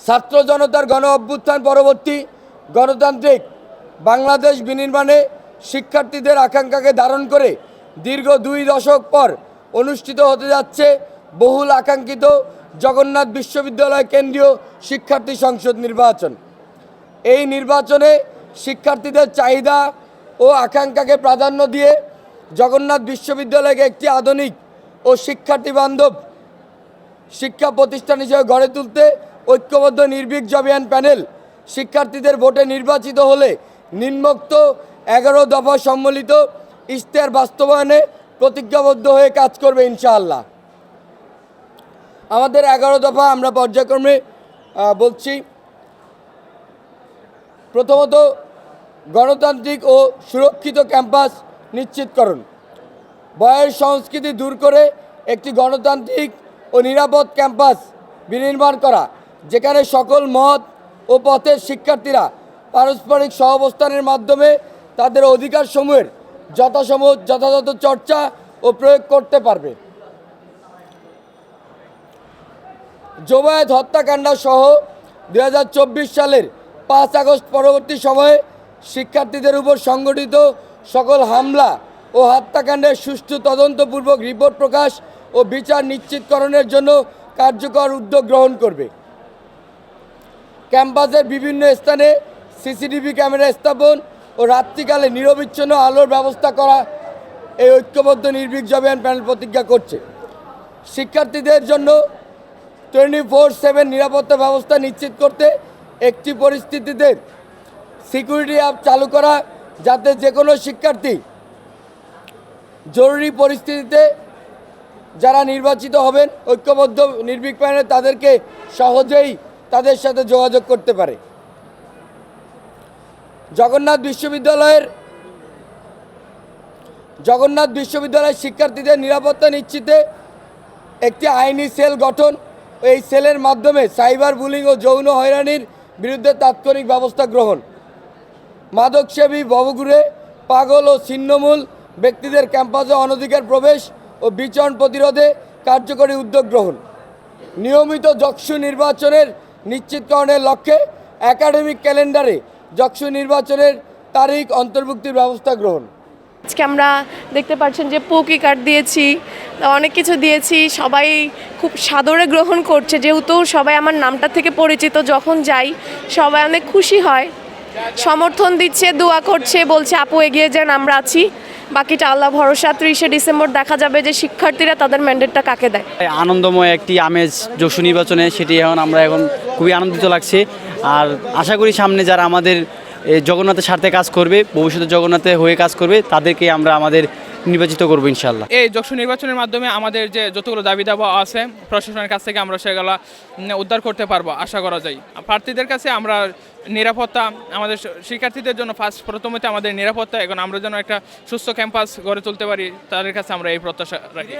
ছাত্র জনতার গণ অভ্যুত্থান পরবর্তী গণতান্ত্রিক বাংলাদেশ বিনির্মাণে শিক্ষার্থীদের আকাঙ্ক্ষাকে ধারণ করে দীর্ঘ 2 দশক পর অনুষ্ঠিত হতে যাচ্ছে বহুল আকাঙ্ক্ষিত জগন্নাথ বিশ্ববিদ্যালয় কেন্দ্রীয় শিক্ষার্থী সংসদ নির্বাচন। এই নির্বাচনে শিক্ষার্থীদের চাহিদা ও আকাঙ্ক্ষাকে প্রাধান্য দিয়ে জগন্নাথ বিশ্ববিদ্যালয়কে একটি আধুনিক ও শিক্ষার্থী বান্ধব শিক্ষা প্রতিষ্ঠান হিসেবে গড়ে তুলতে ঐক্যবদ্ধ নির্ভীক জবিয়ান প্যানেল শিক্ষার্থীদের ভোটে নির্বাচিত হলে নিম্নোক্ত 11 দফা সম্মিলিত ইশতেহার বাস্তবায়নে প্রতিজ্ঞাবদ্ধ হয়ে কাজ করবে ইনশাআল্লাহ। আমাদের 11 দফা আমরা পর্যায়ক্রমে বলছি। প্রথমত, গণতান্ত্রিক ও সুরক্ষিত ক্যাম্পাস নিশ্চিতকরণ, বয়স সংস্কৃতি দূর করে একটি গণতান্ত্রিক ও নিরাপদ ক্যাম্পাস বিনির্মাণ করা, যেখানে সকল মত ও পথের শিক্ষার্থীরা পারস্পরিক সহাবস্থানের মাধ্যমে তাদের অধিকারসমূহের যথাযথ চর্চা ও প্রয়োগ করতে পারবে। জোবায়েত হত্যাকাণ্ড সহ 2024 সালের 5 আগস্ট পরবর্তী সময়ে শিক্ষার্থীদের উপর সংগঠিত সকল হামলা ও হত্যাকাণ্ডের সুষ্ঠু তদন্তপূর্বক রিপোর্ট প্রকাশ ও বিচার নিশ্চিতকরণের জন্য কার্যকর উদ্যোগ গ্রহণ করবে। ক্যাম্পাসের বিভিন্ন স্থানে সিসিটিভি ক্যামেরা স্থাপন ও রাত্রিকালে নিরবিচ্ছিন্ন আলোর ব্যবস্থা করা এই ঐক্যবদ্ধ নির্ভীক জবিয়ান প্যানেল প্রতিজ্ঞা করছে। শিক্ষার্থীদের জন্য 24/7 নিরাপত্তা ব্যবস্থা নিশ্চিত করতে একটি পরিস্থিতিতে সিকিউরিটি অ্যাপ চালু করা, যাতে যে কোনো শিক্ষার্থী জরুরি পরিস্থিতিতে যারা নির্বাচিত হবেন ঐক্যবদ্ধ নির্ভীক প্যানেল তাদেরকে সহজেই তাদের সাথে যোগাযোগ করতে পারে। জগন্নাথ বিশ্ববিদ্যালয়ের শিক্ষার্থীদের নিরাপত্তা নিশ্চিতে একটি আইনি সেল গঠন, এই সেলের মাধ্যমে সাইবার বুলিং ও যৌন হয়রানির বিরুদ্ধে তাৎক্ষণিক ব্যবস্থা গ্রহণ, মাদকসেবী, ভবঘুরে, পাগল ও ছিন্নমূল ব্যক্তিদের ক্যাম্পাসে অনধিকার প্রবেশ ও বিচরণ প্রতিরোধে কার্যকরী উদ্যোগ গ্রহণ, নিয়মিত যকসু নির্বাচনের নিশ্চিতকরণের লক্ষ্যে একাডেমিক ক্যালেন্ডারে যকসু নির্বাচনের তারিখ অন্তর্ভুক্তির ব্যবস্থা গ্রহণ। আজকে আমরা দেখতে পাচ্ছেন যে পোকি কার্ড দিয়েছি, অনেক কিছু দিয়েছি, সবাই খুব সাদরে গ্রহণ করছে, যেহেতু সবাই আমার নামটা থেকে পরিচিত। যখন যাই সবাই অনেক খুশি হয়, সমর্থন দিচ্ছে, দোয়া করছে, বলছে আপু এগিয়ে যান, আমরা আছি, বাকিটা আল্লাহ ভরসা। 30শে ডিসেম্বর দেখা যাবে যে শিক্ষার্থীরা তাদের ম্যান্ডেটটা কাকে দেয়। আনন্দময় একটি আমেজ যকসু নির্বাচনে, সেটি আমরা এখন খুবই আনন্দিত লাগছে। আর আশা করি সামনে যারা আমাদের জগন্নাথের স্বার্থে কাজ করবে, ভবিষ্যতে জগন্নাথে হয়ে কাজ করবে, তাদেরকে আমরা আমাদের নির্বাচিত করবো ইনশাল্লাহ। এই যকসু নির্বাচনের মাধ্যমে আমাদের যে যতগুলো দাবি দাবা আছে প্রশাসনের কাছ থেকে আমরা সেগুলো উদ্ধার করতে পারবো আশা করা যায়। প্রার্থীদের কাছে আমরা নিরাপত্তা, আমাদের শিক্ষার্থীদের জন্য প্রথমত আমাদের নিরাপত্তা, এখন আমরা যেন একটা সুস্থ ক্যাম্পাস গড়ে তুলতে পারি, তাদের কাছে আমরা এই প্রত্যাশা রাখি।